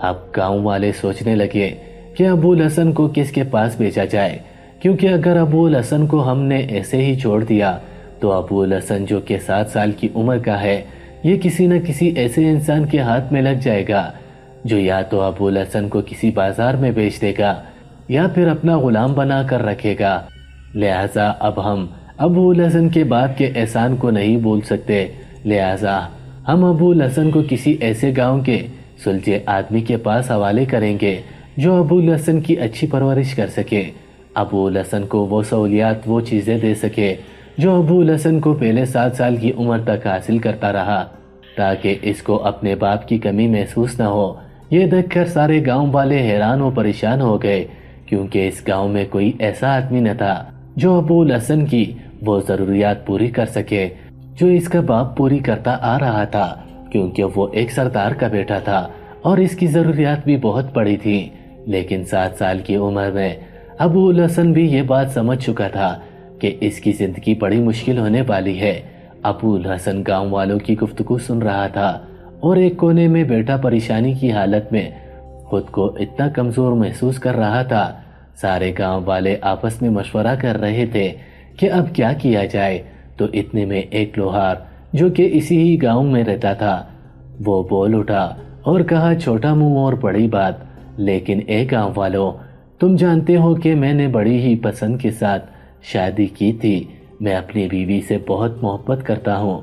اب گاؤں والے سوچنے لگے کہ ابو الحسن کو کس کے پاس بھیجا جائے، کیونکہ اگر ابو الحسن کو ہم نے ایسے ہی چھوڑ دیا تو ابو الحسن جو کہ 7 سال کی عمر کا ہے، یہ کسی نہ کسی ایسے انسان کے ہاتھ میں لگ جائے گا جو یا تو ابو الحسن کو کسی بازار میں بیچ دے گا یا پھر اپنا غلام بنا کر رکھے گا۔ لہٰذا اب ہم ابو الحسن کے باپ کے احسان کو نہیں بھول سکتے، لہٰذا ہم ابو الحسن کو کسی ایسے گاؤں کے سلجھے آدمی کے پاس حوالے کریں گے جو ابو الحسن کی اچھی پرورش کر سکے، ابو الحسن کو وہ سہولیات، وہ چیزیں دے سکے جو ابو الحسن کو پہلے 7 سال کی عمر تک حاصل کرتا رہا، تاکہ اس کو اپنے باپ کی کمی محسوس نہ ہو۔ یہ دیکھ کر سارے گاؤں والے حیران و پریشان ہو گئے، کیونکہ اس گاؤں میں کوئی ایسا آدمی نہ تھا جو ابو الحسن کی وہ ضروریات پوری کر سکے جو اس کا باپ پوری کرتا آ رہا تھا، کیونکہ وہ ایک سردار کا بیٹا تھا اور اس کی ضروریات بھی بہت بڑی تھی۔ لیکن 7 سال کی عمر میں ابو الحسن بھی یہ بات سمجھ چکا تھا کہ اس کی زندگی بڑی مشکل ہونے والی ہے۔ ابو الحسن گاؤں والوں کی گفتگو سن رہا تھا اور ایک کونے میں بیٹا پریشانی کی حالت میں خود کو اتنا کمزور محسوس کر رہا تھا۔ سارے گاؤں والے آپس میں مشورہ کر رہے تھے کہ اب کیا کیا جائے، تو اتنے میں ایک لوہار جو کہ اسی ہی گاؤں میں رہتا تھا وہ بول اٹھا اور کہا، چھوٹا منہ اور بڑی بات، لیکن اے گاؤں والوں، تم جانتے ہو کہ میں نے بڑی ہی پسند کے ساتھ شادی کی تھی۔ میں اپنی بیوی سے بہت محبت کرتا ہوں۔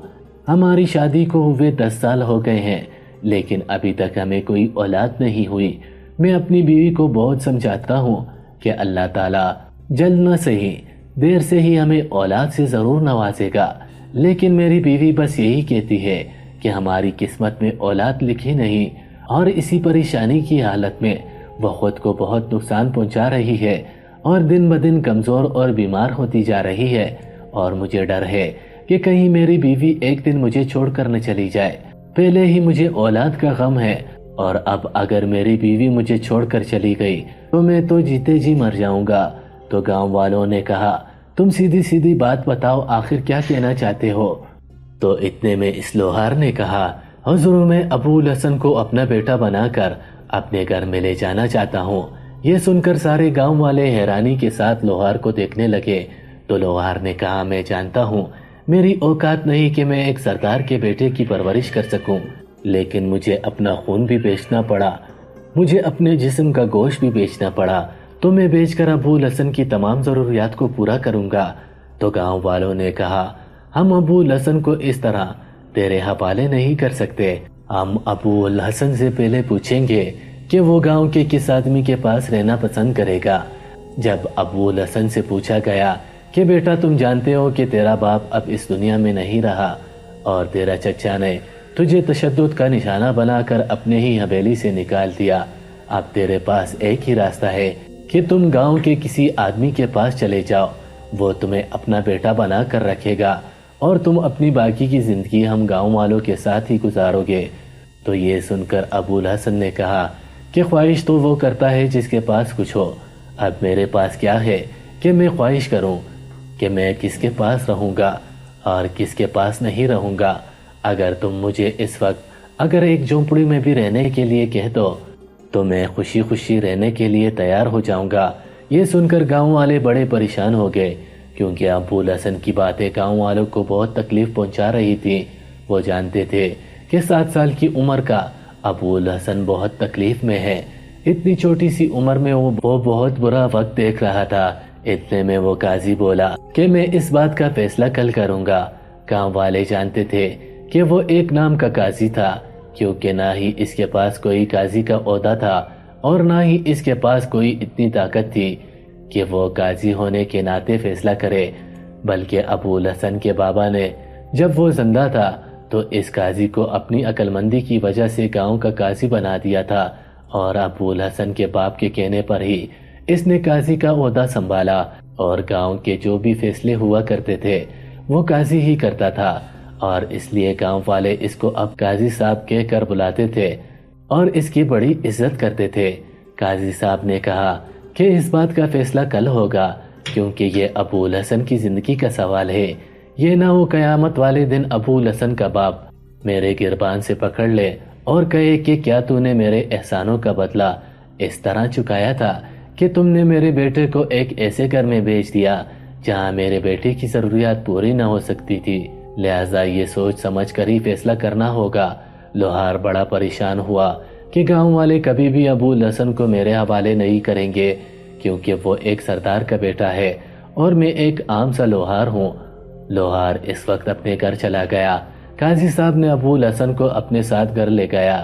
ہماری شادی کو ہوئے 10 سال ہو گئے ہیں، لیکن ابھی تک ہمیں کوئی اولاد نہیں ہوئی۔ میں اپنی بیوی کو بہت سمجھاتا ہوں کہ اللہ تعالیٰ جلد نہ صحیح دیر سے ہی ہمیں اولاد سے ضرور نوازے گا، لیکن میری بیوی بس یہی کہتی ہے کہ ہماری قسمت میں اولاد لکھی نہیں، اور اسی پریشانی کی حالت میں وہ خود کو بہت نقصان پہنچا رہی ہے اور دن بدن کمزور اور بیمار ہوتی جا رہی ہے، اور مجھے ڈر ہے کہ کہیں میری بیوی ایک دن مجھے چھوڑ کر نہ چلی جائے۔ پہلے ہی مجھے اولاد کا غم ہے، اور اب اگر میری بیوی مجھے چھوڑ کر چلی گئی تو میں تو جیتے جی مر جاؤں گا۔ تو گاؤں والوں نے کہا، تم سیدھی سیدھی بات بتاؤ، آخر کیا کہنا چاہتے ہو؟ تو اتنے میں اس لوہار نے کہا، حضور، میں ابو الحسن کو اپنا بیٹا بنا کر اپنے گھر میں لے جانا چاہتا ہوں۔ یہ سن کر سارے گاؤں والے حیرانی کے ساتھ لوہار کو دیکھنے لگے۔ تو لوہار نے کہا، میں جانتا ہوں میری اوقات نہیں کہ میں ایک سردار کے بیٹے کی پرورش کر سکوں، لیکن مجھے اپنا خون بھی بیچنا پڑا، مجھے اپنے جسم کا گوشت بھی بیچنا پڑا، تو میں بیچ کر ابو الحسن کی تمام ضروریات کو پورا کروں گا۔ تو گاؤں والوں نے کہا، ہم ابو الحسن کو اس طرح تیرے حوالے نہیں کر سکتے، ہم ابو الحسن سے پہلے پوچھیں گے کہ وہ گاؤں کے کس آدمی کے پاس رہنا پسند کرے گا۔ جب ابو الحسن سے پوچھا گیا کہ بیٹا، تم جانتے ہو کہ تیرا باپ اب اس دنیا میں نہیں رہا اور تیرا چچا نے تجھے تشدد کا نشانہ بنا کر اپنے ہی حویلی سے نکال دیا، اب تیرے پاس ایک ہی راستہ ہے کہ تم گاؤں کے کسی آدمی کے پاس چلے جاؤ، وہ تمہیں اپنا بیٹا بنا کر رکھے گا اور تم اپنی باقی کی زندگی ہم گاؤں والوں کے ساتھ ہی گزارو گے۔ تو یہ سن کر ابو الحسن نے کہا کہ خواہش تو وہ کرتا ہے جس کے پاس کچھ ہو، اب میرے پاس کیا ہے کہ میں خواہش کروں کہ میں کس کے پاس رہوں گا اور کس کے پاس نہیں رہوں گا۔ اگر تم مجھے اس وقت اگر ایک جھونپڑی میں بھی رہنے کے لیے کہہ دو تو میں خوشی خوشی رہنے کے لیے تیار ہو جاؤں گا۔ یہ سن کر گاؤں والے بڑے پریشان ہو گئے، کیونکہ ابو الحسن کی باتیں گاؤں والوں کو بہت تکلیف پہنچا رہی تھی۔ وہ جانتے تھے کہ 7 سال کی عمر کا ابو الحسن بہت تکلیف میں ہے، اتنی چھوٹی سی عمر میں وہ بہت برا وقت دیکھ رہا تھا۔ اتنے میں وہ قاضی بولا کہ میں اس بات کا فیصلہ کل کروں گا۔ گاؤں والے جانتے تھے کہ وہ ایک نام کا قاضی تھا، کیونکہ نہ ہی اس کے پاس کوئی قاضی کا عہدہ تھا اور نہ ہی اس کے پاس کوئی اتنی طاقت تھی کہ وہ قاضی ہونے کے ناطے فیصلہ کرے، بلکہ ابو الحسن کے بابا نے جب وہ زندہ تھا تو اس قاضی کو اپنی عقل مندی کی وجہ سے گاؤں کا قاضی بنا دیا تھا، اور ابو الحسن کے باپ کے کہنے پر ہی اس نے قاضی کا عہدہ سنبھالا، اور گاؤں کے جو بھی فیصلے ہوا کرتے تھے وہ قاضی ہی کرتا تھا، اور اس لیے گاؤں والے اس کو اب قاضی صاحب کہہ کر بلاتے تھے اور اس کی بڑی عزت کرتے تھے۔ قاضی صاحب نے کہا کہ اس بات کا فیصلہ کل ہوگا، کیونکہ یہ ابو الحسن کی زندگی کا سوال ہے، یہ نہ ہو قیامت والے دن ابو الحسن کا باپ میرے گربان سے پکڑ لے اور کہے کہ کیا تو نے میرے احسانوں کا بدلہ اس طرح چکایا تھا کہ تم نے میرے بیٹے کو ایک ایسے گھر میں بھیج دیا جہاں میرے بیٹے کی ضروریات پوری نہ ہو سکتی تھی، لہٰذا یہ سوچ سمجھ کر ہی فیصلہ کرنا ہوگا۔ لوہار بڑا پریشان ہوا کہ گاؤں والے کبھی بھی ابو الحسن کو میرے حوالے نہیں کریں گے، کیونکہ وہ ایک سردار کا بیٹا ہے اور میں ایک عام سا لوہار ہوں۔ لوہار اس وقت اپنے گھر چلا گیا۔ قاضی صاحب نے ابو الحسن کو اپنے ساتھ گھر لے گیا۔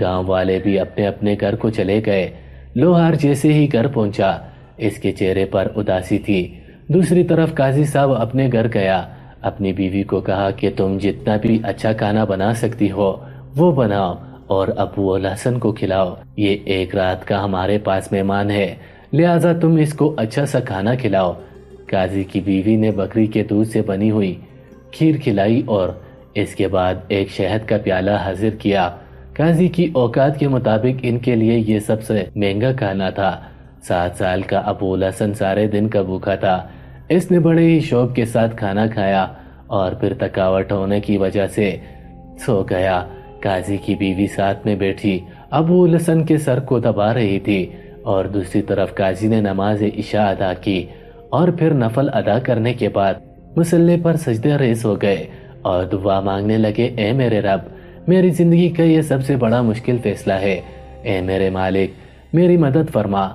گاؤں والے بھی اپنے اپنے گھر کو چلے گئے۔ لوہار جیسے ہی گھر پہنچا، اس کے چہرے پر اداسی تھی۔ دوسری طرف قاضی صاحب اپنے گھر گیا، اپنی بیوی کو کہا کہ تم جتنا بھی اچھا کھانا بنا سکتی ہو وہ بناؤ اور ابو الحسن کو کھلاؤ۔ یہ ایک رات کا ہمارے پاس مہمان ہے، لہٰذا تم اس کو اچھا سا کھانا کھلاؤ۔ قاضی کی بیوی نے بکری کے دودھ سے بنی ہوئی کھیر کھلائی اور اس کے بعد ایک شہد کا پیالہ حاضر کیا۔ قاضی کی اوقات کے مطابق ان کے لیے یہ سب سے مہنگا کھانا تھا۔ 7 سال کا ابو الحسن سارے دن کا بھوکا تھا۔ اس نے بڑے ہی شوق کے ساتھ کھانا کھایا اور پھر تھکاوٹ ہونے کی وجہ سے سو گیا۔ قاضی کی بیوی ساتھ میں بیٹھی ابو الحسن کے سر کو دبا رہی تھی اور دوسری طرف قاضی نے نماز عشاء ادا کی اور پھر نفل ادا کرنے کے بعد مصلی پر سجدہ ریز ہو گئے اور دعا مانگنے لگے، اے میرے رب، میری زندگی کا یہ سب سے بڑا مشکل فیصلہ ہے، اے میرے مالک میری مدد فرما۔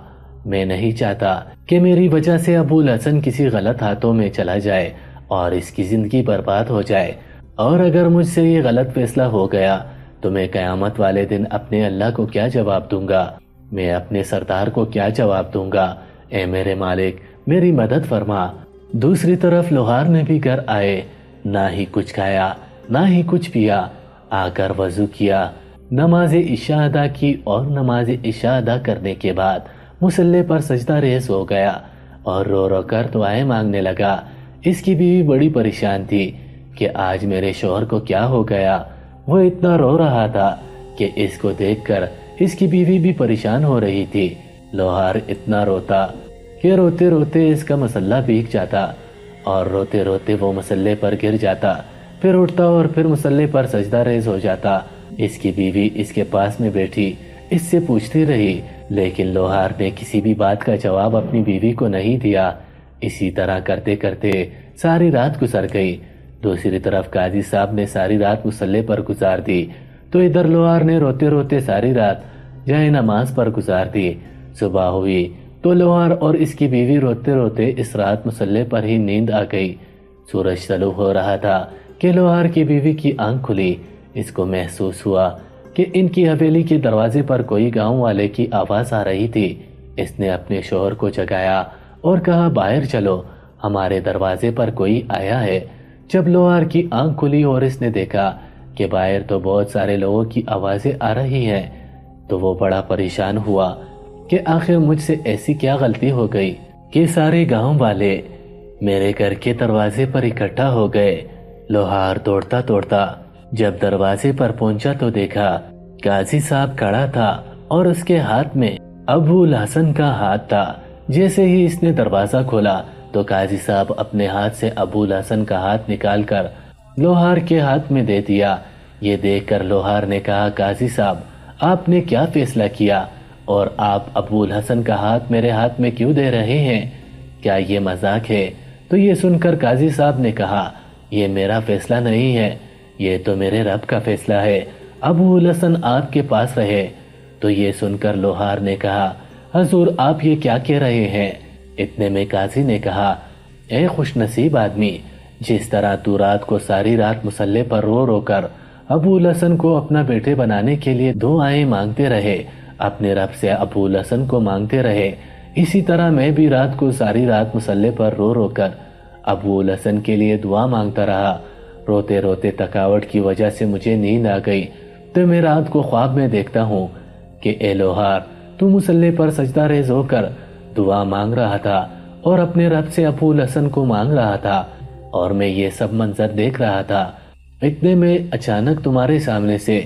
میں نہیں چاہتا کہ میری وجہ سے ابو الحسن کسی غلط ہاتھوں میں چلا جائے اور اس کی زندگی برباد ہو جائے، اور اگر مجھ سے یہ غلط فیصلہ ہو گیا تو میں قیامت والے دن اپنے اللہ کو کیا جواب دوں گا، میں اپنے سردار کو کیا جواب دوں گا، اے میرے مالک میری مدد فرما۔ دوسری طرف لوہار نے بھی گھر آئے، نہ ہی کچھ کھایا نہ ہی کچھ پیا، آ کر وضو کیا، نماز عشاء ادا کی اور نماز عشاء ادا کرنے کے بعد مصلی پر سجدہ ریز ہو گیا اور رو رو کر دعائیں مانگنے لگا۔ اس کی بیوی بڑی پریشان تھی کہ آج میرے شوہر کو کیا ہو گیا۔ وہ اتنا رو رہا تھا کہ اس کو دیکھ کر اس کی بیوی بھی پریشان ہو رہی تھی۔ لوہار اتنا روتا کہ روتے روتے اس کا مسلح بھیگ جاتا اور روتے روتے وہ مسلح پر گر جاتا، پھر اٹھتا اور پھر مسلح پر سجدہ ریز ہو جاتا۔ اس کی بیوی اس کے پاس میں بیٹھی اس سے پوچھتی رہی، لیکن لوہار نے کسی بھی بات کا جواب اپنی بیوی کو نہیں دیا۔ اسی طرح کرتے کرتے ساری رات گزر گئی۔ دوسری طرف قاضی صاحب نے ساری رات مصلی پر گزار دی تو ادھر لوہار نے روتے روتے ساری رات جائے نماز پر گزار دی۔ صبح ہوئی تو لوہار اور اس کی بیوی روتے روتے اس رات مصلی پر ہی نیند آ گئی۔ سورج طلوع ہو رہا تھا کہ لوہار کی بیوی کی آنکھ کھلی۔ اس کو محسوس ہوا کہ ان کی حویلی کے دروازے پر کوئی گاؤں والے کی آواز آ رہی تھی۔ اس نے اپنے شوہر کو جگایا اور کہا، باہر چلو، ہمارے دروازے پر کوئی آیا ہے۔ جب لوہار کی آنکھ کھلی اور اس نے دیکھا کہ باہر تو بہت سارے لوگوں کی آوازیں آ رہی ہیں تو وہ بڑا پریشان ہوا کہ آخر مجھ سے ایسی کیا غلطی ہو گئی کہ سارے گاؤں والے میرے گھر کے دروازے پر اکٹھا ہو گئے۔ لوہار دوڑتا دوڑتا جب دروازے پر پہنچا تو دیکھا قاضی صاحب کھڑا تھا اور اس کے ہاتھ میں ابو الحسن کا ہاتھ تھا۔ جیسے ہی اس نے دروازہ کھولا تو قاضی صاحب اپنے ہاتھ سے ابو الحسن کا ہاتھ نکال کر لوہار کے ہاتھ میں دے دیا۔ یہ دیکھ کر لوہار نے کہا، قاضی صاحب آپ نے کیا فیصلہ کیا اور آپ ابو الحسن کا ہاتھ میرے ہاتھ میں کیوں دے رہے ہیں؟ کیا یہ مذاق ہے؟ تو یہ سن کر قاضی صاحب نے کہا، یہ میرا فیصلہ نہیں ہے، یہ تو میرے رب کا فیصلہ ہے، ابو الحسن آپ کے پاس رہے۔ تو یہ سن کر لوہار نے کہا، حضور آپ یہ کیا کہہ رہے ہیں؟ اتنے میں قاضی نے کہا، اے خوش نصیب آدمی، جس طرح تو رات کو ساری رات مصلی پر رو رو کر ابو الحسن کو اپنا بیٹے بنانے کے لیے دعائیں مانگتے رہے، اپنے رب سے ابو الحسن کو مانگتے رہے، اسی طرح میں بھی رات کو ساری رات مصلی پر رو رو کر ابو الحسن کے لیے دعا مانگتا رہا۔ روتے روتے تھکاوٹ کی وجہ سے مجھے نیند آ گئی تو میں رات کو خواب میں دیکھتا ہوں کہ اے لوہار تو مصلی پر سجدہ ریز ہو کر دعا مانگ رہا تھا اور اپنے رب سے ابو الحسن کو مانگ رہا تھا اور میں یہ سب منظر دیکھ رہا تھا۔ اتنے میں اچانک تمہارے سامنے سے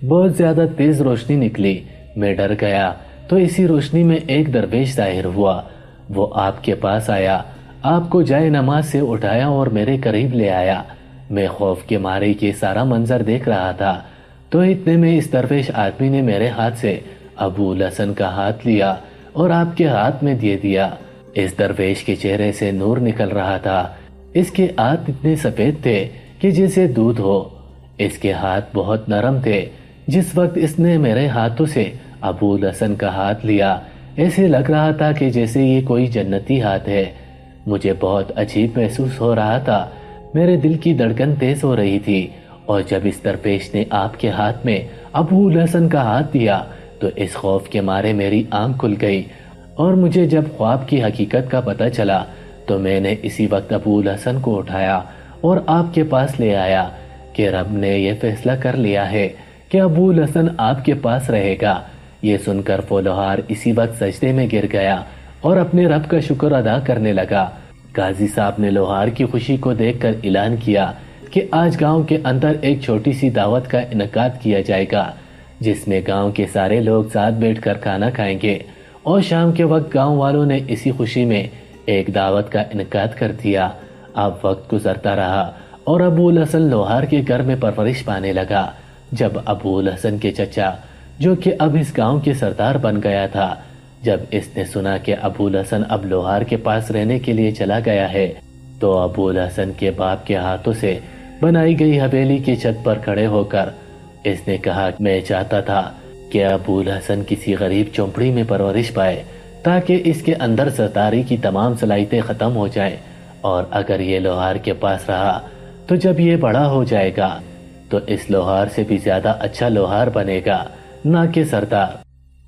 بہت زیادہ تیز روشنی نکلی، میں ڈر گیا تو اسی روشنی میں ایک درویش ظاہر ہوا۔ وہ آپ کے پاس آیا، آپ کو جائے نماز سے اٹھایا اور میرے قریب لے آیا۔ میں خوف کے مارے یہ سارا منظر دیکھ رہا تھا تو اتنے میں اس درویش آدمی نے میرے ہاتھ سے ابو الحسن کا ہاتھ لیا اور آپ کے ہاتھ میں دے دیا۔ اس درویش کے چہرے سے نور نکل رہا تھا۔ اس کے ہاتھ اتنے سفید تھے کہ جیسے دودھ ہو۔ اس کے ہاتھ بہت نرم تھے۔ جس وقت اس نے میرے ہاتھوں سے ابو الحسن کا ہاتھ لیا، ایسے لگ رہا تھا کہ جیسے یہ کوئی جنتی ہاتھ ہے۔ مجھے بہت عجیب محسوس ہو رہا تھا۔ میرے دل کی دھڑکن تیز ہو رہی تھی، اور جب اس درویش نے آپ کے ہاتھ میں ابو الحسن کا ہاتھ دیا تو اس خوف کے مارے میری آنکھ کھل گئی، اور مجھے جب خواب کی حقیقت کا پتہ چلا تو میں نے اسی وقت ابو الحسن کو اٹھایا اور آپ کے پاس لے آیا کہ رب نے یہ فیصلہ کر لیا ہے کہ ابو الحسن آپ کے پاس رہے گا۔ یہ سن کر وہ لوہار اسی وقت سجدے میں گر گیا اور اپنے رب کا شکر ادا کرنے لگا۔ قاضی صاحب نے لوہار کی خوشی کو دیکھ کر اعلان کیا کہ آج گاؤں کے اندر ایک چھوٹی سی دعوت کا انعقاد کیا جائے گا، جس میں گاؤں کے سارے لوگ ساتھ بیٹھ کر کھانا کھائیں گے۔ اور شام کے وقت گاؤں والوں نے اسی خوشی میں ایک دعوت کا انعقاد کر دیا۔ اب وقت گزرتا رہا اور ابو الحسن لوہار کے گھر میں پرورش پانے لگا۔ جب ابو الحسن کے چچا، جو کہ اب اس گاؤں کے سردار بن گیا تھا، جب اس نے سنا کہ ابو الحسن اب لوہار کے پاس رہنے کے لیے چلا گیا ہے، تو ابو الحسن کے باپ کے ہاتھوں سے بنائی گئی حویلی کی چھت پر کھڑے ہو کر اس نے کہا، میں چاہتا تھا کہ ابو الحسن کسی غریب چوپڑی میں پرورش پائے تاکہ اس کے اندر سرداری کی تمام صلاحیتیں ختم ہو جائیں، اور اگر یہ لوہار کے پاس رہا تو جب یہ بڑا ہو جائے گا تو اس لوہار سے بھی زیادہ اچھا لوہار بنے گا، نہ کہ سردار۔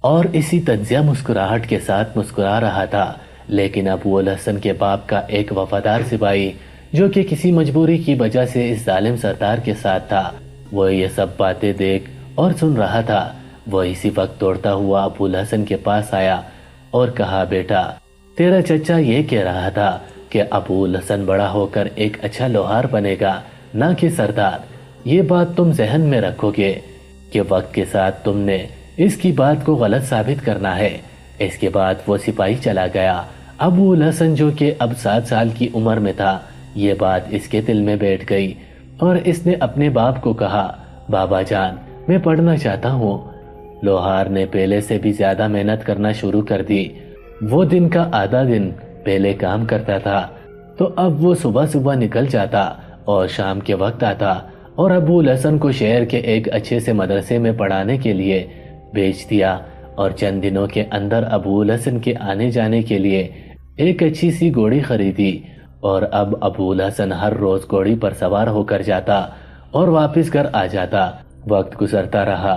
اور اسی طنزیہ مسکراہٹ کے ساتھ مسکرا رہا تھا، لیکن ابو الحسن کے باپ کا ایک وفادار سپاہی، جو کہ کسی مجبوری کی وجہ سے اس ظالم سردار کے ساتھ تھا، وہ یہ سب باتیں دیکھ اور سن رہا تھا۔ وہ اسی وقت دوڑتا ہوا ابو الحسن کے پاس آیا اور کہا، بیٹا، تیرا چچا یہ کہہ رہا تھا کہ ابو الحسن بڑا ہو کر ایک اچھا لوہار بنے گا، نہ کہ سردار۔ یہ بات تم ذہن میں رکھو گے کہ وقت کے ساتھ تم نے اس کی بات کو غلط ثابت کرنا ہے۔ اس کے بعد وہ سپاہی چلا گیا۔ ابو الحسن، جو کہ اب 7 سال کی عمر میں تھا، یہ بات اس کے دل میں بیٹھ گئی، اور اس نے اپنے باپ کو کہا، بابا جان، میں پڑھنا چاہتا ہوں۔ لوہار نے پہلے سے بھی زیادہ محنت کرنا شروع کر دی۔ وہ دن کا آدھا دن پہلے کام کرتا تھا، تو اب وہ صبح صبح نکل جاتا اور شام کے وقت آتا اور ابو الحسن کو شہر کے ایک اچھے سے مدرسے میں پڑھانے کے لیے بھیج دیا، اور چند دنوں کے اندر ابو الحسن کے آنے جانے کے لیے ایک اچھی سی گھوڑی خریدی، اور اب ابو الحسن ہر روز گھوڑی پر سوار ہو کر جاتا اور واپس گھر آ جاتا۔ وقت گزرتا رہا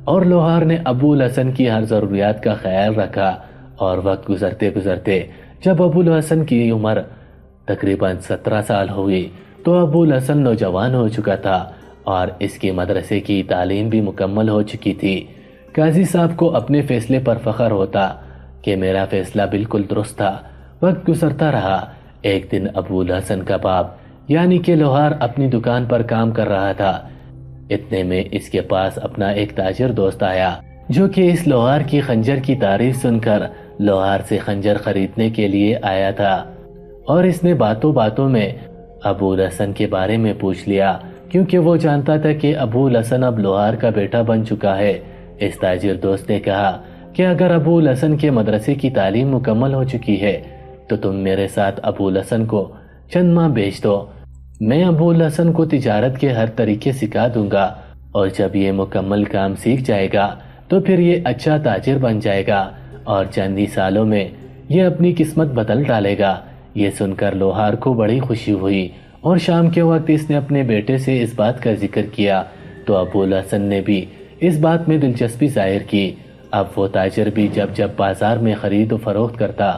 اور لوہار نے ابو الحسن کی ہر ضروریات کا خیال رکھا، اور وقت گزرتے گزرتے جب ابو الحسن کی عمر تقریباً 17 سال ہوئی تو ابو الحسن نوجوان ہو چکا تھا اور اس کی مدرسے کی تعلیم بھی مکمل ہو چکی تھی۔ قاضی صاحب کو اپنے فیصلے پر فخر ہوتا کہ میرا فیصلہ بالکل درست تھا۔ وقت گزرتا رہا۔ ایک دن ابو الحسن کا باپ یعنی کہ لوہار اپنی دکان پر کام کر رہا تھا۔ اتنے میں اس کے پاس اپنا ایک تاجر دوست آیا، جو کہ اس لوہار کی خنجر کی تعریف سن کر لوہار سے خنجر خریدنے کے لیے آیا تھا، اور اس نے باتوں باتوں میں ابو الحسن کے بارے میں پوچھ لیا، کیونکہ وہ جانتا تھا کہ ابو الحسن اب لوہار کا بیٹا بن چکا ہے۔ اس تاجر دوست نے کہا کہ اگر ابو الحسن کے مدرسے کی تعلیم مکمل ہو چکی ہے تو تم میرے ساتھ ابو الحسن کو چند ماہ بھیج دو۔ میں ابو الحسن کو تجارت کے ہر طریقے سکھا دوں گا، اور جب یہ مکمل کام سیکھ جائے گا تو پھر یہ اچھا تاجر بن جائے گا، اور چند ہی سالوں میں یہ اپنی قسمت بدل ڈالے گا۔ یہ سن کر لوہار کو بڑی خوشی ہوئی، اور شام کے وقت اس نے اپنے بیٹے سے اس بات کا ذکر کیا تو ابو الحسن نے بھی اس بات میں دلچسپی ظاہر کی۔ اب وہ تاجر بھی جب بازار میں خرید و فروخت کرتا،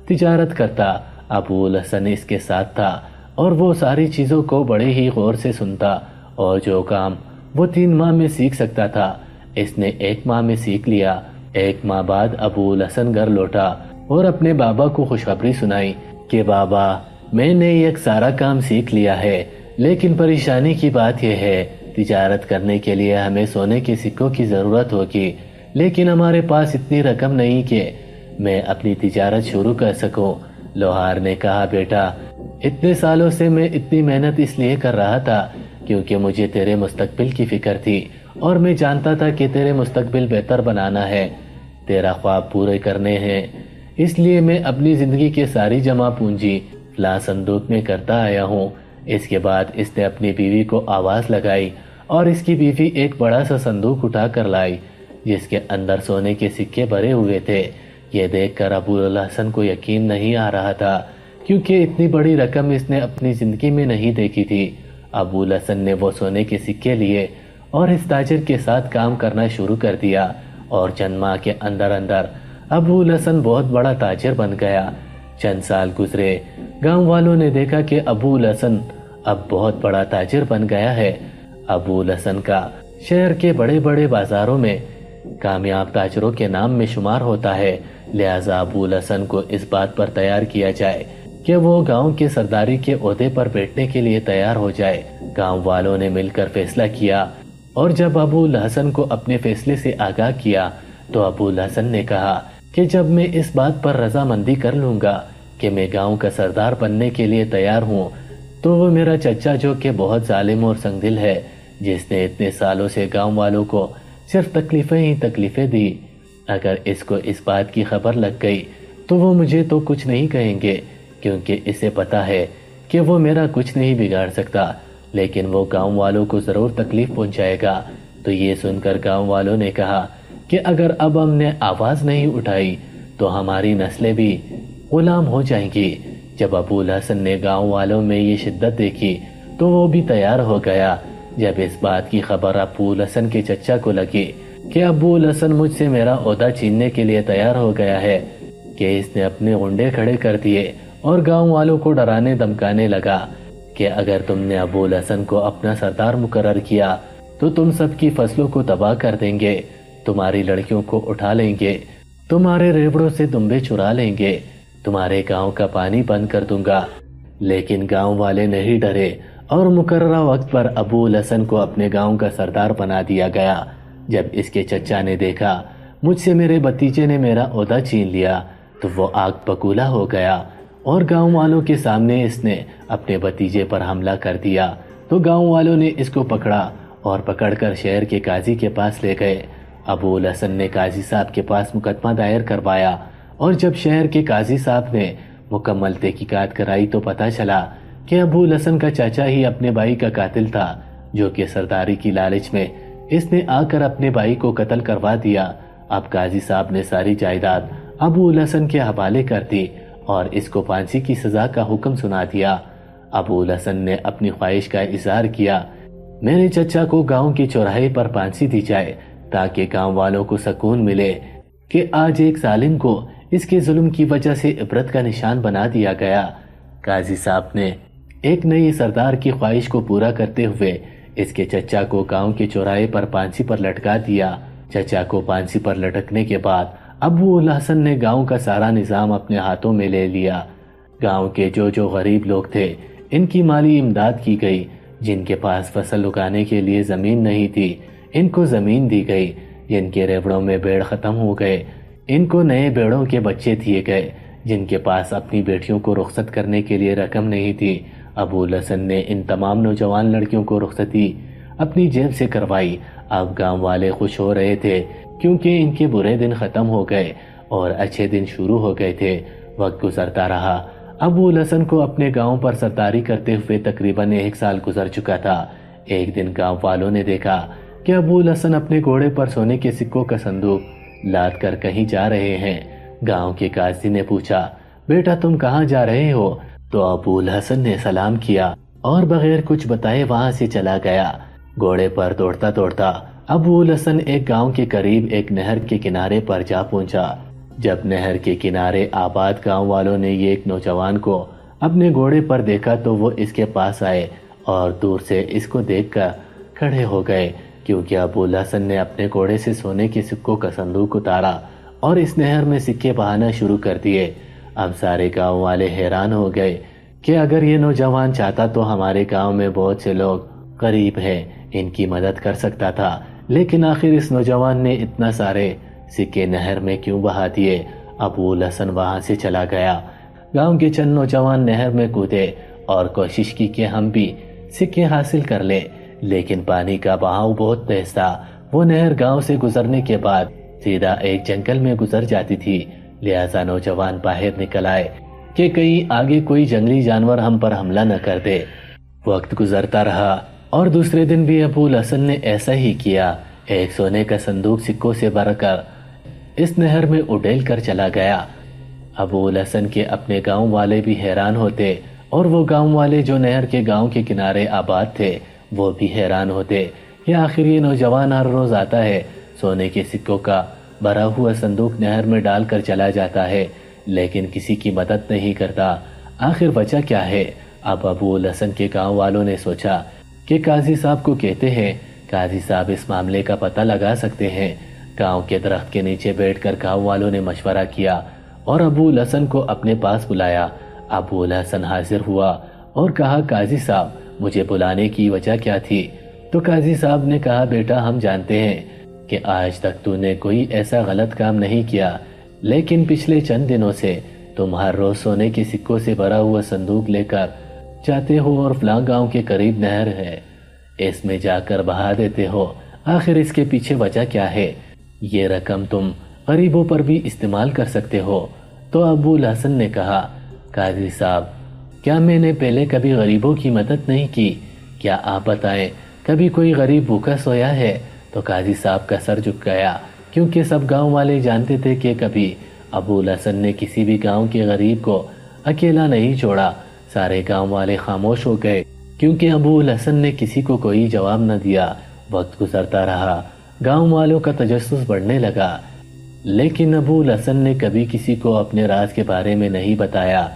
تجارت کرتا، ابو الحسن اس کے ساتھ تھا، اور وہ ساری چیزوں کو بڑے ہی غور سے سنتا، اور جو کام وہ 3 ماہ میں سیکھ سکتا تھا اس نے 1 ماہ میں سیکھ لیا۔ 1 ماہ بعد ابو الحسن گھر لوٹا اور اپنے بابا کو خوشخبری سنائی کہ بابا، میں نے یہ سارا کام سیکھ لیا ہے، لیکن پریشانی کی بات یہ ہے، تجارت کرنے کے لیے ہمیں سونے کے سکوں کی ضرورت ہوگی، لیکن ہمارے پاس اتنی رقم نہیں کہ میں اپنی تجارت شروع کر سکوں۔ لوہار نے کہا، بیٹا، اتنے سالوں سے میں اتنی محنت اس لیے کر رہا تھا کیونکہ مجھے تیرے مستقبل کی فکر تھی، اور میں جانتا تھا کہ تیرے مستقبل بہتر بنانا ہے، تیرا خواب پورے کرنے ہیں، اس لیے میں اپنی زندگی کے ساری جمع پونجی فلاں صندوق میں کرتا آیا ہوں۔ اس کے بعد اس نے اپنی بیوی کو آواز لگائی اور اس کی بیوی ایک بڑا سا صندوق اٹھا کر لائی جس کے اندر سونے کے سکے بھرے ہوئے تھے۔ یہ دیکھ کر ابو الحسن کو یقین نہیں آ رہا تھا کیونکہ اتنی بڑی رقم اس نے اپنی زندگی میں نہیں دیکھی تھی۔ ابو الحسن نے وہ سونے کے سکے لیے اور اس تاجر کے ساتھ کام کرنا شروع کر دیا اور چند ماہ کے اندر اندر ابو الحسن بہت بڑا تاجر بن گیا۔ چند سال گزرے، گاؤں والوں نے دیکھا کہ ابو الحسن اب بہت بڑا تاجر بن گیا ہے۔ ابو الحسن کا شہر کے بڑے بڑے بازاروں میں کامیاب تاجروں کے نام میں شمار ہوتا ہے، لہذا ابو الحسن کو اس بات پر تیار کیا جائے کہ وہ گاؤں کے سرداری کے عہدے پر بیٹھنے کے لیے تیار ہو جائے۔ گاؤں والوں نے مل کر فیصلہ کیا اور جب ابو الحسن کو اپنے فیصلے سے آگاہ کیا تو ابو الحسن نے کہا کہ جب میں اس بات پر رضامندی کر لوں گا کہ میں گاؤں کا سردار بننے کے لیے تیار ہوں تو وہ میرا چچا جو کہ بہت ظالم اور سنگدل ہے، جس نے اتنے سالوں سے گاؤں والوں کو صرف تکلیفیں ہی تکلیفیں دی، اگر اس کو اس بات کی خبر لگ گئی تو وہ مجھے تو کچھ نہیں کہیں گے کیونکہ اسے پتا ہے کہ وہ میرا کچھ نہیں بگاڑ سکتا، لیکن وہ گاؤں والوں کو ضرور تکلیف پہنچائے گا۔ تو یہ سن کر گاؤں والوں نے کہا کہ اگر اب ہم نے آواز نہیں اٹھائی تو ہماری نسلیں بھی غلام ہو جائیں گی۔ جب ابو الحسن نے گاؤں والوں میں یہ شدت دیکھی تو وہ بھی تیار ہو گیا۔ جب اس بات کی خبر ابو الحسن کے چچا کو لگی کہ ابو الحسن مجھ سے میرا عہدہ چھیننے کے لیے تیار ہو گیا ہے کہ اس نے اپنے غنڈے کھڑے کر دیے اور گاؤں والوں کو ڈرانے دمکانے لگا کہ اگر تم نے ابو الحسن کو اپنا سردار مقرر کیا تو تم سب کی فصلوں کو تباہ کر دیں گے، تمہاری لڑکیوں کو اٹھا لیں گے، تمہارے ریوڑوں سے دمبے چرا لیں گے، تمہارے گاؤں کا پانی بند کر دوں گا۔ لیکن گاؤں والے نہیں ڈرے اور مقررہ وقت پر ابو الحسن کو اپنے گاؤں کا سردار بنا دیا گیا۔ جب اس کے چچا نے دیکھا مجھ سے میرے بھتیجے نے میرا عہدہ چھین لیا تو وہ آگ بگولا ہو گیا اور گاؤں والوں کے سامنے اس نے اپنے بھتیجے پر حملہ کر دیا۔ تو گاؤں والوں نے اس کو پکڑا اور پکڑ کر شہر کے قاضی کے پاس لے گئے۔ ابو الحسن نے قاضی صاحب کے پاس مقدمہ دائر کروایا اور جب شہر کے قاضی صاحب نے مکمل تحقیقات کرائی تو پتہ چلا کہ ابو الحسن کا چاچا ہی اپنے بھائی کا قاتل تھا، جو کہ سرداری کی لالچ میں اس نے آ کر اپنے بھائی کو قتل کروا دیا۔ اب قاضی صاحب نے ساری جائیداد ابو الحسن کے حوالے کر دی اور اس کو پھانسی کی سزا کا حکم سنا دیا۔ ابو الحسن نے اپنی خواہش کا اظہار کیا، میرے چچا کو گاؤں کی چوراہے پر پھانسی دی جائے تاکہ گاؤں والوں کو سکون ملے کہ آج ایک ظالم کو اس کے ظلم کی وجہ سے عبرت کا نشان بنا دیا گیا۔ قاضی صاحب نے ایک نئی سردار کی خواہش کو پورا کرتے ہوئے اس کے چچا کو گاؤں کے چوراہے پر پھانسی پر لٹکا دیا۔ چچا کو پھانسی پر لٹکنے کے بعد ابو الحسن نے گاؤں کا سارا نظام اپنے ہاتھوں میں لے لیا۔ گاؤں کے جو غریب لوگ تھے ان کی مالی امداد کی گئی، جن کے پاس فصل اگانے کے لیے زمین نہیں تھی ان کو زمین دی گئی، جن کے ریوڑوں میں بیڑ ختم ہو گئے ان کو نئے بیڑوں کے بچے دیے گئے، جن کے پاس اپنی بیٹیوں کو رخصت کرنے کے لیے رقم نہیں تھی ابو الحسن نے ان تمام نوجوان لڑکیوں کو رخصتی اپنی جیب سے کروائی۔ اب گاؤں والے خوش ہو رہے تھے کیونکہ ان کے برے دن ختم ہو گئے اور اچھے دن شروع ہو گئے تھے۔ وقت گزرتا رہا، ابو الحسن کو اپنے گاؤں پر سرداری کرتے ہوئے تقریباً 1 سال گزر چکا تھا۔ ایک دن گاؤں والوں نے دیکھا کہ ابو الحسن اپنے گھوڑے پر سونے کے سکوں کا صندوق لاد کر کہیں جا رہے ہیں۔ گاؤں کے قاضی نے پوچھا، بیٹا تم کہاں جا رہے ہو؟ تو ابو الحسن نے سلام کیا اور بغیر کچھ بتائے وہاں سے چلا گیا۔ گھوڑے پر دوڑتا دوڑتا ابو الحسن ایک گاؤں کے قریب ایک نہر کے کنارے پر جا پہنچا۔ جب نہر کے کنارے آباد گاؤں والوں نے یہ ایک نوجوان کو اپنے گھوڑے پر دیکھا تو وہ اس کے پاس آئے اور دور سے اس کو دیکھ کر کھڑے ہو گئے، کیونکہ ابو الحسن نے اپنے گھوڑے سے سونے کے سکوں کا صندوق اتارا اور اس نہر میں سکے بہانا شروع کر دیے۔ اب سارے گاؤں والے حیران ہو گئے کہ اگر یہ نوجوان چاہتا تو ہمارے گاؤں میں بہت سے لوگ غریب ہیں، ان کی مدد کر سکتا تھا، لیکن آخر اس نوجوان نے اتنا سارے سکے نہر میں کیوں بہا دیے؟ ابو الحسن وہاں سے چلا گیا۔ گاؤں کے چند نوجوان نہر میں کودے اور کوشش کی کہ ہم بھی سکے حاصل کر لیں، لیکن پانی کا بہاؤ بہت تیز تھا۔ وہ نہر گاؤں سے گزرنے کے بعد سیدھا ایک جنگل میں گزر جاتی تھی، لہذا نوجوان باہر نکل آئے کہ کہیں آگے کوئی جنگلی جانور ہم پر حملہ نہ کر دے۔ وقت گزرتا رہا اور دوسرے دن بھی ابو الحسن نے ایسا ہی کیا۔ ایک سونے کا صندوق سکوں سے بھر کر اس نہر میں اڈیل کر چلا گیا۔ ابو الحسن کے اپنے گاؤں والے بھی حیران ہوتے اور وہ گاؤں والے جو نہر کے گاؤں کے کنارے آباد تھے وہ بھی حیران ہوتے کہ آخر یہ نوجوان ہر روز آتا ہے، سونے کے سکوں کا بھرا ہوا صندوق نہر میں ڈال کر چلا جاتا ہے، لیکن کسی کی مدد نہیں کرتا۔ آخر وجہ کیا ہے؟ اب ابو الحسن کے گاؤں والوں نے سوچا کہ قاضی صاحب کو کہتے ہیں، قاضی صاحب اس معاملے کا پتہ لگا سکتے ہیں۔ گاؤں کے درخت کے نیچے بیٹھ کر گاؤں والوں نے مشورہ کیا اور ابو الحسن کو اپنے پاس بلایا۔ ابو الحسن حاضر ہوا اور کہا، قاضی صاحب مجھے بلانے کی وجہ کیا تھی؟ تو قاضی صاحب نے کہا، بیٹا ہم جانتے ہیں کہ آج تک تو نے کوئی ایسا غلط کام نہیں کیا، لیکن پچھلے چند دنوں سے تم ہر روز سونے کے سکوں سے بھرا ہوا صندوق لے کر جاتے ہو اور فلاں گاؤں کے قریب نہر ہے، اس میں جا کر بہا دیتے ہو۔ آخر اس کے پیچھے وجہ کیا ہے؟ یہ رقم تم غریبوں پر بھی استعمال کر سکتے ہو۔ تو ابو الحسن نے کہا، قاضی صاحب کیا میں نے پہلے کبھی غریبوں کی مدد نہیں کی؟ کیا آپ بتائیں کبھی کوئی غریب بھوکا سویا ہے؟ تو قاضی صاحب کا سر جھک گیا، کیونکہ سب گاؤں والے جانتے تھے کہ کبھی ابو الحسن نے کسی بھی گاؤں کے غریب کو اکیلا نہیں چھوڑا۔ سارے گاؤں والے خاموش ہو گئے کیونکہ ابو الحسن نے کسی کو کوئی جواب نہ دیا۔ وقت گزرتا رہا، گاؤں والوں کا تجسس بڑھنے لگا، لیکن ابو الحسن نے کبھی کسی کو اپنے راز کے بارے میں نہیں بتایا۔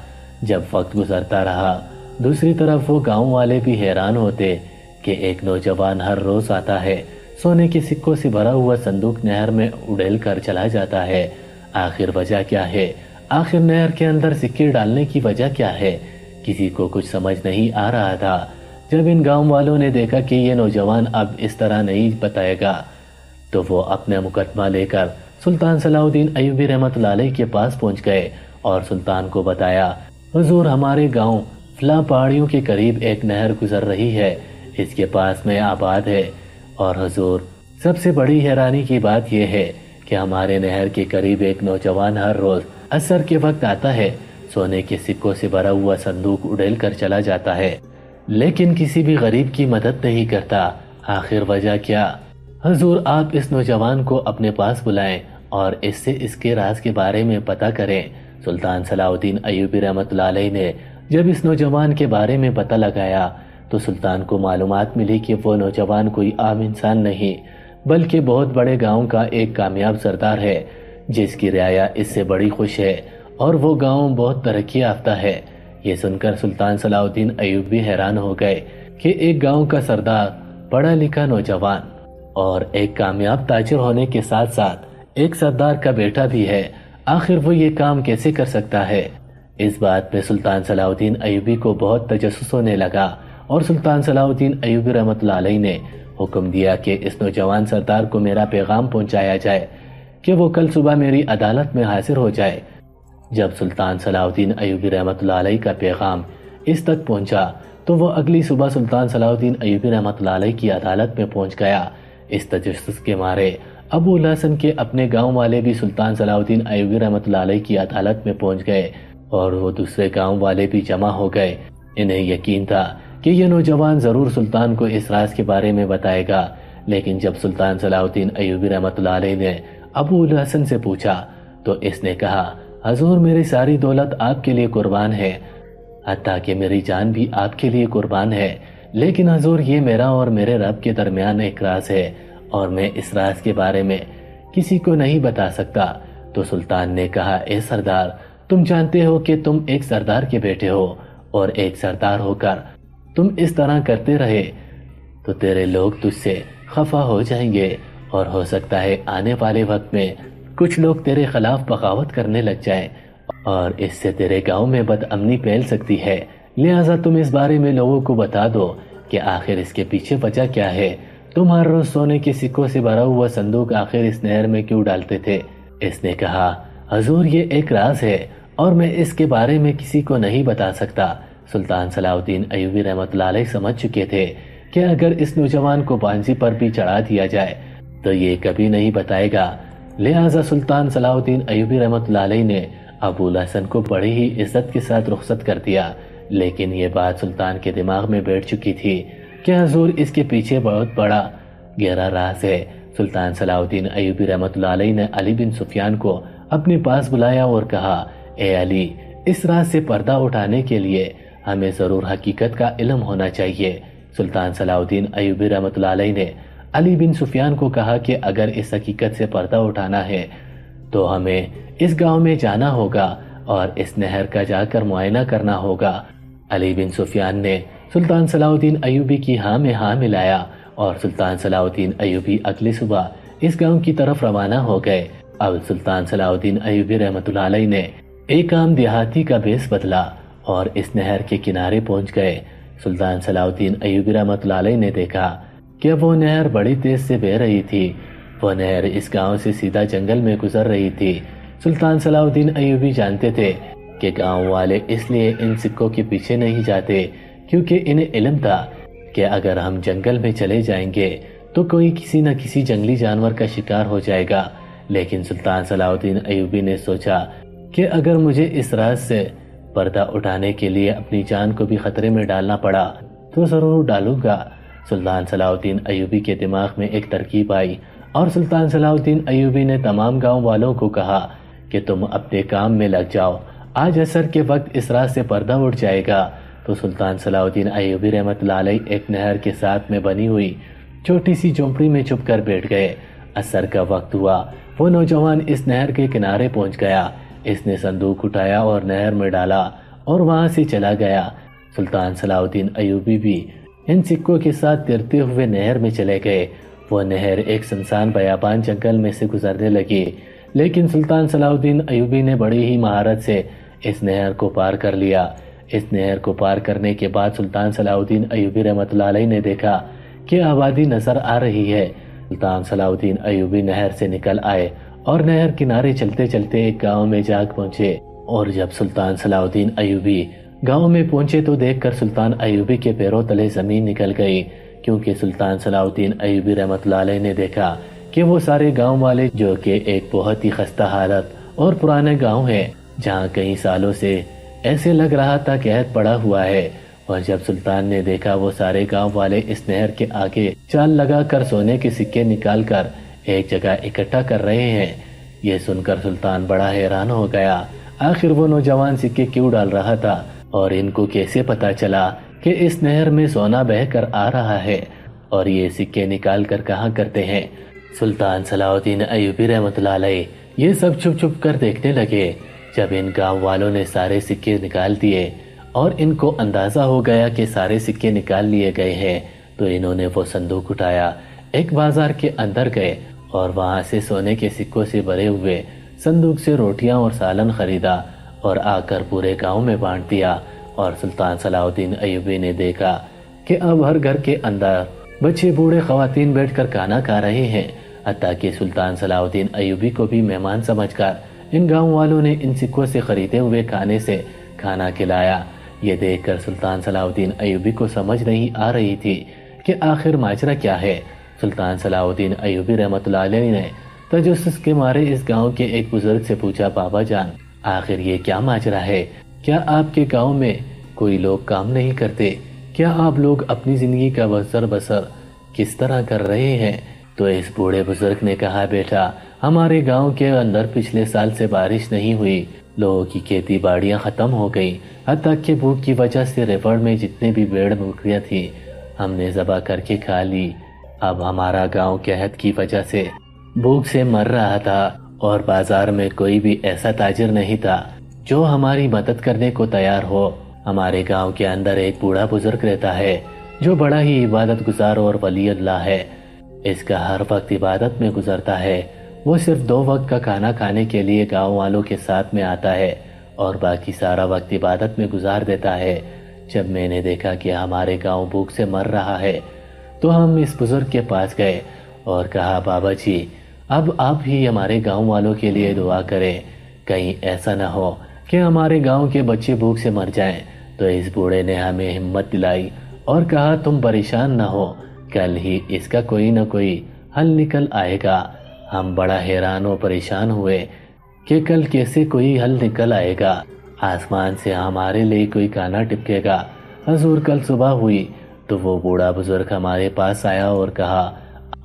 جب وقت گزرتا رہا، دوسری طرف وہ گاؤں والے بھی حیران ہوتے کہ ایک نوجوان ہر روز آتا ہے، سونے کے سکوں سے بھرا ہوا صندوق نہر میں اڈیل کر چلا جاتا ہے۔ آخر وجہ کیا ہے؟ آخر نہر کے اندر سکے ڈالنے کی وجہ کیا ہے؟ کسی کو کچھ سمجھ نہیں آ رہا تھا۔ جب ان گاؤں والوں نے دیکھا کہ یہ نوجوان اب اس طرح نہیں بتائے گا، تو وہ اپنا مقدمہ لے کر سلطان صلاح الدین ایوبی رحمۃ اللہ علیہ کے پاس پہنچ گئے اور سلطان کو بتایا، حضور ہمارے گاؤں فلاں پہاڑیوں کے قریب ایک نہر گزر رہی ہے، اس کے پاس میں آباد ہے، اور حضور سب سے بڑی حیرانی کی بات یہ ہے کہ ہمارے نہر کے قریب ایک نوجوان ہر روز عصر کے وقت آتا ہے، سونے کے سکوں سے بھرا ہوا صندوق اڈیل کر چلا جاتا ہے، لیکن کسی بھی غریب کی مدد نہیں کرتا۔ آخر وجہ کیا؟ حضور آپ اس نوجوان کو اپنے پاس بلائیں اور اس سے اس کے راز کے بارے میں پتہ کریں۔ سلطان صلاح الدین ایوبی رحمۃ اللہ علیہ نے جب اس نوجوان کے بارے میں پتہ لگایا تو سلطان کو معلومات ملی کہ وہ نوجوان کوئی عام انسان نہیں بلکہ بہت بڑے گاؤں کا ایک کامیاب سردار ہے، جس کی رعایا اس سے بڑی خوش ہے اور وہ گاؤں بہت ترقی یافتہ ہے۔ یہ سن کر سلطان صلاح الدین ایوبی حیران ہو گئے کہ ایک گاؤں کا سردار، پڑھا لکھا نوجوان اور ایک کامیاب تاجر ہونے کے ساتھ ساتھ ایک سردار کا بیٹا بھی ہے، آخر وہ یہ کام کیسے کر سکتا ہے؟ اس بات پہ سلطان صلاح الدین ایوبی کو بہت تجسس ہونے لگا اور سلطان صلاح الدین ایوبی رحمۃ اللہ علیہ نے حکم دیا کہ اس نوجوان سردار کو میرا پیغام پہنچایا جائے کہ وہ کل صبح میری عدالت میں حاضر ہو جائے۔ جب سلطان صلاح الدین ایوبی رحمۃ اللہ علیہ کا پیغام اس تک پہنچا تو وہ اگلی صبح سلطان صلاح الدین ایوبی رحمۃ اللہ علیہ کی عدالت میں پہنچ گیا۔ اس تجسس کے مارے ابو الحسن کے اپنے گاؤں والے بھی سلطان صلاح الدین ایوبی رحمۃ اللہ علیہ کی عدالت میں پہنچ گئے اور وہ دوسرے گاؤں والے بھی جمع ہو گئے۔ انہیں یقین تھا کہ یہ نوجوان ضرور سلطان کو اس راز کے بارے میں بتائے گا، لیکن جب سلطان صلاح الدین ایوبی رحمۃ اللہ علیہ نے ابو الحسن سے پوچھا تو اس نے کہا، حضور میری ساری دولت آپ کے لیے قربان ہے، حتیٰ کہ میری جان بھی آپ کے لیے قربان ہے، لیکن حضور یہ میرا اور میرے رب کے درمیان ایک راز ہے اور میں اس راز کے بارے میں کسی کو نہیں بتا سکتا۔ تو سلطان نے کہا، اے سردار تم جانتے ہو کہ تم ایک سردار کے بیٹے ہو اور ایک سردار ہو کر تم اس طرح کرتے رہے تو تیرے لوگ تجھ سے خفا ہو جائیں گے اور ہو سکتا ہے آنے والے وقت میں کچھ لوگ تیرے خلاف بغاوت کرنے لگ جائیں اور اس سے تیرے گاؤں میں بد امنی پھیل سکتی ہے، لہٰذا تم اس بارے میں لوگوں کو بتا دو کہ آخر اس کے پیچھے وجہ کیا ہے، تم ہر روز سونے کے سکوں سے بھرا ہوا صندوق آخر اس نہر میں کیوں ڈالتے تھے؟ اس نے کہا، حضور یہ ایک راز ہے اور میں اس کے بارے میں کسی کو نہیں بتا سکتا۔ سلطان صلاح الدین ایوبی رحمۃ اللہ علیہ سمجھ چکے تھے کہ اگر اس نوجوان کو پھانسی پر بھی چڑھا دیا جائے تو یہ کبھی نہیں بتائے گا۔ لہٰذا سلطان صلاح الدین ایوبی رحمۃ اللہ علیہ نے ابو الحسن کو بڑی ہی عزت کے ساتھ رخصت کر دیا، لیکن یہ بات سلطان کے دماغ میں بیٹھ چکی تھی کہ حضور اس کے پیچھے بہت بڑا گہرا راز ہے۔ سلطان صلاح الدین ایوبی رحمۃ اللہ علیہ نے علی بن سفیان کو اپنے پاس بلایا اور کہا، اے علی، اس راز سے پردہ اٹھانے کے لیے ہمیں ضرور حقیقت کا علم ہونا چاہیے۔ سلطان صلاح الدین ایوبی رحمۃ اللہ علیہ نے علی بن سفیان کو کہا کہ اگر اس حقیقت سے پردہ اٹھانا ہے تو ہمیں اس گاؤں میں جانا ہوگا اور اس نہر کا جا کر معائنہ کرنا ہوگا۔ علی بن سفیان نے سلطان صلاح الدین ایوبی کی ہاں میں ہاں ملایا اور سلطان صلاح الدین ایوبی اگلی صبح اس گاؤں کی طرف روانہ ہو گئے۔ اب سلطان صلاح الدین ایوبی رحمۃ اللہ علیہ نے ایک عام دیہاتی کا بیس بدلا اور اس نہر کے کنارے پہنچ گئے۔ سلطان صلاح الدین ایوبی رحمۃ اللہ علیہ نے دیکھا کہ وہ نہر بڑی تیز سے بہہ رہی تھی۔ وہ نہر اس گاؤں سے سیدھا جنگل میں گزر رہی تھی۔ سلطان صلاح الدین ایوبی جانتے تھے کہ گاؤں والے اس لیے ان سکوں کے پیچھے نہیں جاتے کیونکہ انہیں علم تھا کہ اگر ہم جنگل میں چلے جائیں گے تو کوئی کسی نہ کسی جنگلی جانور کا شکار ہو جائے گا۔ لیکن سلطان صلاح الدین ایوبی نے سوچا کہ اگر مجھے اس راز سے پردہ اٹھانے کے لیے اپنی جان کو بھی خطرے میں ڈالنا پڑا تو ضرور ڈالوں گا۔ سلطان صلاح الدین ایوبی کے دماغ میں ایک ترکیب آئی اور سلطان صلاح الدین ایوبی نے تمام گاؤں والوں کو کہا کہ تم اپنے کام میں لگ جاؤ، آج عصر کے وقت اس راز سے پردہ اٹھ جائے گا۔ تو سلطان صلاح الدین ایوبی رحمۃ اللہ علیہ ایک نہر کے ساتھ میں بنی ہوئی چھوٹی سی جھونپڑی میں چھپ کر بیٹھ گئے۔ عصر کا وقت ہوا، وہ نوجوان اس نہر کے کنارے پہنچ گیا۔ اس نے صندوق اٹھایا اور نہر میں ڈالا اور وہاں سے چلا گیا۔ سلطان صلاح الدین ایوبی بھی ان سکوں کے ساتھ تیرتے ہوئے نہر میں چلے گئے۔ وہ نہر ایک سنسان بیابان جنگل میں سے گزرنے لگی، لیکن سلطان صلاح الدین ایوبی نے بڑی ہی مہارت سے اس نہر کو پار کر لیا۔ اس نہر کو پار کرنے کے بعد سلطان صلاح الدین ایوبی رحمۃ اللہ علیہ نے دیکھا کہ آبادی نظر آ رہی ہے۔ سلطان صلاح الدین ایوبی نہر سے نکل آئے اور نہر کنارے چلتے چلتے ایک گاؤں میں جا پہنچے، اور جب سلطان صلاح الدین ایوبی گاؤں میں پہنچے تو دیکھ کر سلطان ایوبی کے پیروں تلے زمین نکل گئی، کیونکہ سلطان صلاح الدین ایوبی رحمۃ اللہ علیہ نے دیکھا کہ وہ سارے گاؤں والے، جو کہ ایک بہت ہی خستہ حالت اور پرانے گاؤں ہے جہاں کئی سالوں سے ایسے لگ رہا تھا کہ قحط پڑا ہوا ہے، اور جب سلطان نے دیکھا وہ سارے گاؤں والے اس نہر کے آگے چال لگا کر سونے کے سکے نکال کر ایک جگہ اکٹھا کر رہے ہیں، یہ سن کر سلطان بڑا حیران ہو گیا۔ آخر وہ نوجوان سکے کیوں ڈال رہا تھا اور ان کو کیسے پتا چلا کہ اس نہر میں سونا بہہ کر آ رہا ہے، اور یہ سکے نکال کر کہاں کرتے ہیں؟ سلطان صلاح الدین ایوبی رحمۃ اللہ علیہ یہ سب چھپ چھپ کر دیکھنے لگے۔ جب ان گاؤں والوں نے سارے سکے نکال دیے اور ان کو اندازہ ہو گیا کہ سارے سکے نکال لیے گئے ہیں، تو انہوں نے وہ صندوق اٹھایا، ایک بازار کے اندر گئے اور وہاں سے سونے کے سکوں سے بھرے ہوئے صندوق سے روٹیاں اور سالن خریدا اور آ کر پورے گاؤں میں بانٹ دیا۔ اور سلطان صلاح الدین ایوبی نے دیکھا کہ اب ہر گھر کے اندر بچے بوڑھے خواتین بیٹھ کر کھانا کھا رہے ہیں، حتیٰ کہ سلطان صلاح الدین ایوبی کو بھی مہمان سمجھ کر ان گاؤں والوں نے ان سکوں سے خریدے ہوئے کھانے سے کھانا کھلایا۔ یہ دیکھ کر سلطان صلاح الدین ایوبی کو سمجھ نہیں آ رہی تھی کہ آخر ماجرا کیا ہے۔ سلطان صلاح الدین ایوبی رحمۃ اللہ علیہ نے تجسس کے مارے اس گاؤں کے ایک بزرگ سے پوچھا، بابا جان، آخر یہ کیا ماجرا ہے؟ کیا آپ کے گاؤں میں کوئی لوگ کام نہیں کرتے؟ کیا آپ لوگ اپنی زندگی کا گزر بسر کس طرح کر رہے ہیں؟ تو اس بوڑھے بزرگ نے کہا، بیٹا، ہمارے گاؤں کے اندر پچھلے سال سے بارش نہیں ہوئی، لوگوں کی کھیتی باڑیاں ختم ہو گئی، حتیٰ کہ بھوک کی وجہ سے ریوڑ میں جتنے بھی بھیڑ بکریاں تھیں ہم نے ذبح کر کے کھا لی۔ اب ہمارا گاؤں قحط کی وجہ سے بھوک سے مر رہا تھا اور بازار میں کوئی بھی ایسا تاجر نہیں تھا جو ہماری مدد کرنے کو تیار ہو۔ ہمارے گاؤں کے اندر ایک بوڑھا بزرگ رہتا ہے جو بڑا ہی عبادت گزار اور ولی اللہ ہے، اس کا ہر وقت عبادت میں گزرتا ہے۔ وہ صرف 2 وقت کا کھانا کھانے کے لیے گاؤں والوں کے ساتھ میں آتا ہے اور باقی سارا وقت عبادت میں گزار دیتا ہے۔ جب میں نے دیکھا کہ ہمارے گاؤں بھوک سے مر رہا ہے تو ہم اس بزرگ کے پاس گئے اور کہا، بابا جی، اب آپ ہی ہمارے گاؤں والوں کے لیے دعا کریں، کہیں ایسا نہ ہو کہ ہمارے گاؤں کے بچے بھوک سے مر جائیں۔ تو اس بوڑھے نے ہمیں ہمت دلائی اور کہا تم پریشان نہ ہو، کل ہی اس کا کوئی نہ کوئی حل نکل آئے گا۔ ہم بڑا حیران و پریشان ہوئے کہ کل کیسے کوئی حل نکل آئے گا، آسمان سے ہمارے لیے کوئی گانا ٹپکے گا۔ حضور کل صبح ہوئی تو وہ بوڑھا بزرگ ہمارے پاس آیا اور کہا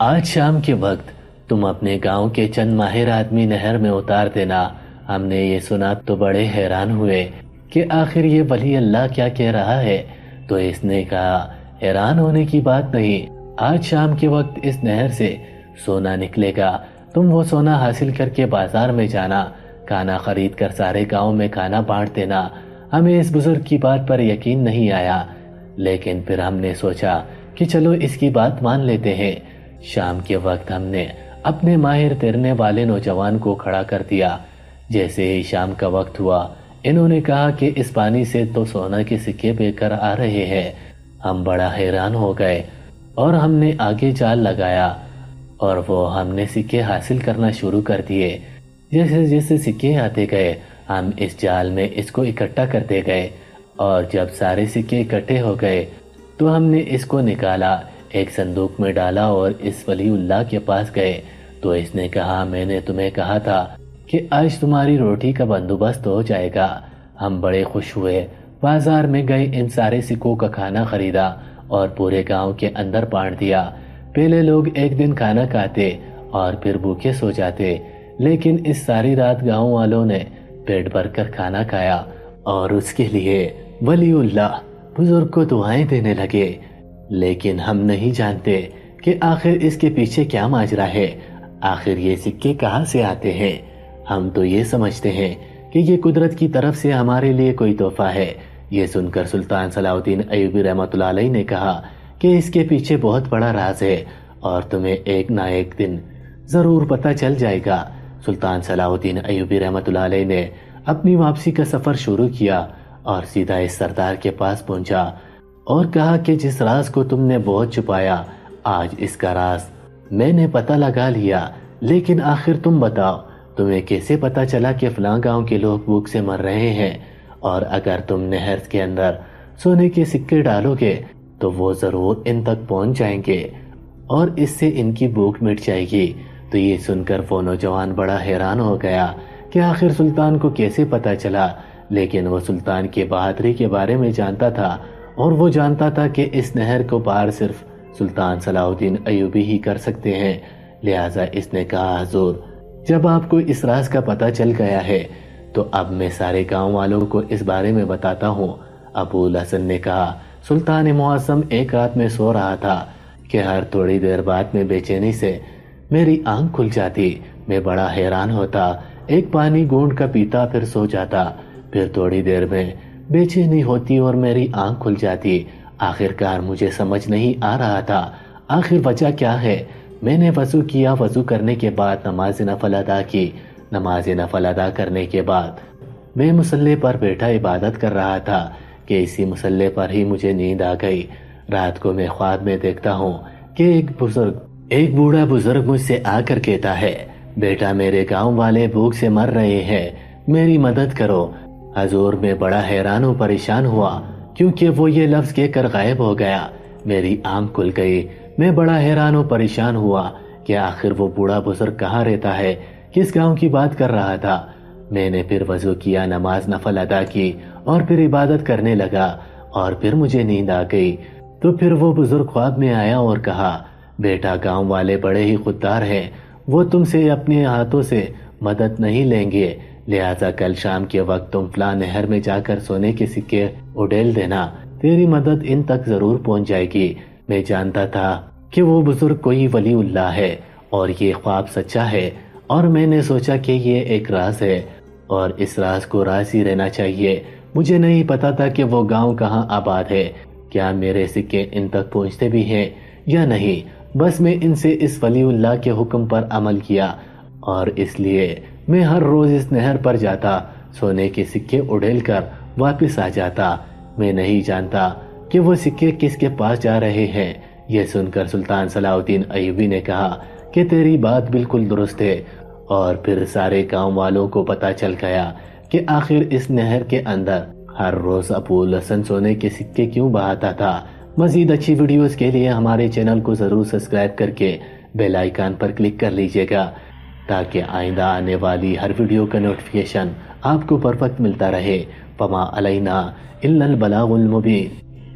آج شام کے وقت تم اپنے گاؤں کے چند ماہر آدمی نہر میں اتار دینا۔ ہم نے یہ سنا تو بڑے حیران ہوئے کہ آخر یہ ولی اللہ کیا کہہ رہا ہے، تو اس نے کہا حیران ہونے کی بات نہیں، آج شام کے وقت اس نہر سے سونا نکلے گا، تم وہ سونا حاصل کر کے بازار میں جانا، کھانا خرید کر سارے گاؤں میں کھانا بانٹ دینا۔ ہمیں اس بزرگ کی بات پر یقین نہیں آیا، لیکن پھر ہم نے سوچا کہ چلو اس کی بات مان لیتے ہیں۔ شام کے وقت ہم نے اپنے ماہر تیرنے والے نوجوان کو کھڑا کر دیا۔ جیسے ہی شام کا وقت ہوا، انہوں نے کہا کہ اس پانی سے تو سونا کے سکے بہ کر آ رہے ہیں۔ ہم بڑا حیران ہو گئے اور ہم نے آگے جال لگایا اور وہ ہم نے سکے حاصل کرنا شروع کر دیے۔ جیسے جیسے سکے آتے گئے ہم اس جال میں اس کو اکٹھا کرتے گئے، اور جب سارے سکے اکٹھے ہو گئے تو ہم نے اس کو نکالا، ایک صندوق میں ڈالا اور اس ولی اللہ کے پاس گئے تو اس نے کہا میں نے تمہیں کہا تھا کہ آج تمہاری روٹی کا بندوبست ہو جائے گا۔ ہم بڑے خوش ہوئے، بازار میں گئے، ان سارے سکوں کا کھانا خریدا اور پورے گاؤں کے اندر بانٹ دیا۔ پہلے لوگ ایک دن کھانا کھاتے اور پھر بھوکے سو جاتے، لیکن اس ساری رات گاؤں والوں نے پیٹ بھر کر کھانا کھایا اور اس کے لیے ولی اللہ بزرگ کو دعائیں دینے لگے۔ لیکن ہم نہیں جانتے کہ آخر اس کے پیچھے کیا ماجرا ہے، آخر یہ سکے کہاں سے آتے ہیں۔ ہم تو یہ سمجھتے ہیں کہ یہ قدرت کی طرف سے ہمارے لیے کوئی تحفہ ہے۔ یہ سن کر سلطان صلاح الدین ایوبی رحمۃ اللہ علیہ نے کہا کہ اس کے پیچھے بہت بڑا راز ہے اور تمہیں ایک نہ ایک دن ضرور پتہ چل جائے گا۔ سلطان صلاح الدین ایوبی رحمۃ اللہ علیہ نے اپنی واپسی کا سفر شروع کیا اور سیدھا اس سردار کے پاس پہنچا اور کہا کہ جس راز کو تم نے بہت چھپایا، آج اس کا راز میں نے پتہ لگا لیا، لیکن آخر تم بتاؤ تمہیں کیسے پتہ چلا کہ فلاں گاؤں کے لوگ بھوک سے مر رہے ہیں، اور اگر تم نہر کے اندر سونے کے سکے ڈالو گے تو وہ ضرور ان تک پہنچ جائیں گے اور اس سے ان کی بھوک مٹ جائے گی۔ تو یہ سن کر وہ نوجوان بڑا حیران ہو گیا کہ آخر سلطان کو کیسے پتہ چلا، لیکن وہ سلطان کی بہادری کے بارے میں جانتا تھا اور وہ جانتا تھا کہ اس نہر کو پار صرف سلطان صلاح الدین ایوبی ہی کر سکتے ہیں۔ لہٰذا اس نے کہا حضور جب آپ کو اس راز کا پتہ چل گیا ہے تو اب میں سارے گاؤں والوں کو اس بارے میں بتاتا ہوں۔ ابو الحسن نے کہا سلطان معظم ایک رات میں سو رہا تھا کہ ہر تھوڑی دیر بعد میں بے چینی سے میری آنکھ کھل جاتی، میں بڑا حیران ہوتا، ایک پانی گھونٹ کا پیتا پھر سو جاتا، پھر تھوڑی دیر میں بے چینی ہوتی اور میری آنکھ کھل جاتی۔ آخرکار مجھے سمجھ نہیں آ رہا تھا آخر وجہ کیا ہے۔ میں نے وضو کیا، وضو کرنے کے بعد نماز نفل ادا کی، نماز نفل ادا کرنے کے بعد میں مصلی پر بیٹھا عبادت کر رہا تھا کہ اسی مصلی پر ہی مجھے نیند آ گئی۔ رات کو میں خواب میں دیکھتا ہوں کہ ایک بوڑھا بزرگ مجھ سے آ کر کہتا ہے بیٹا میرے گاؤں والے بھوک سے مر رہے ہیں، میری مدد کرو۔ حضور میں بڑا حیران و پریشان ہوا کیونکہ وہ یہ لفظ کہہ کر غائب ہو گیا۔ میری آنکھ کھل گئی، میں بڑا حیران و پریشان ہوا کہ آخر وہ بوڑھا بزرگ کہاں رہتا ہے، کس گاؤں کی بات کر رہا تھا۔ میں نے پھر وضو کیا، نماز نفل ادا کی اور پھر عبادت کرنے لگا اور پھر مجھے نیند آ گئی۔ تو پھر وہ بزرگ خواب میں آیا اور کہا بیٹا گاؤں والے بڑے ہی خوددار ہیں، وہ تم سے اپنے ہاتھوں سے مدد نہیں لیں گے، لہٰذا کل شام کے وقت تم فلاں نہر میں جا کر سونے کے سکے اڈیل دینا، تیری مدد ان تک ضرور پہنچ جائے گی۔ میں جانتا تھا کہ وہ بزرگ کوئی ولی اللہ ہے اور یہ خواب سچا ہے، اور میں نے سوچا کہ یہ ایک راز ہے اور اس راز کو راز ہی رہنا چاہیے۔ مجھے نہیں پتا تھا کہ وہ گاؤں کہاں آباد ہے، کیا میرے سکے ان تک پہنچتے بھی ہیں یا نہیں۔ بس میں ان سے اس ولی اللہ کے حکم پر عمل کیا اور اس لیے میں ہر روز اس نہر پر جاتا، سونے کے سکے اڈیل کر واپس آ جاتا۔ میں نہیں جانتا کہ وہ سکے کس کے پاس جا رہے ہیں۔ یہ سن کر سلطان صلاح الدین ایوبی نے کہا کہ تیری بات بالکل درست ہے، اور پھر سارے گاؤں والوں کو پتہ چل گیا کہ آخر اس نہر کے اندر ہر روز ابو الحسن سونے کے سکے کیوں بہاتا تھا۔ مزید اچھی ویڈیوز کے لیے ہمارے چینل کو ضرور سبسکرائب کر کے بیل آئیکن پر کلک کر لیجئے گا تاکہ آئندہ آنے والی ہر ویڈیو کا نوٹیفیکیشن آپ کو پر وقت ملتا رہے۔ وما علینا الا البلاغ المبین۔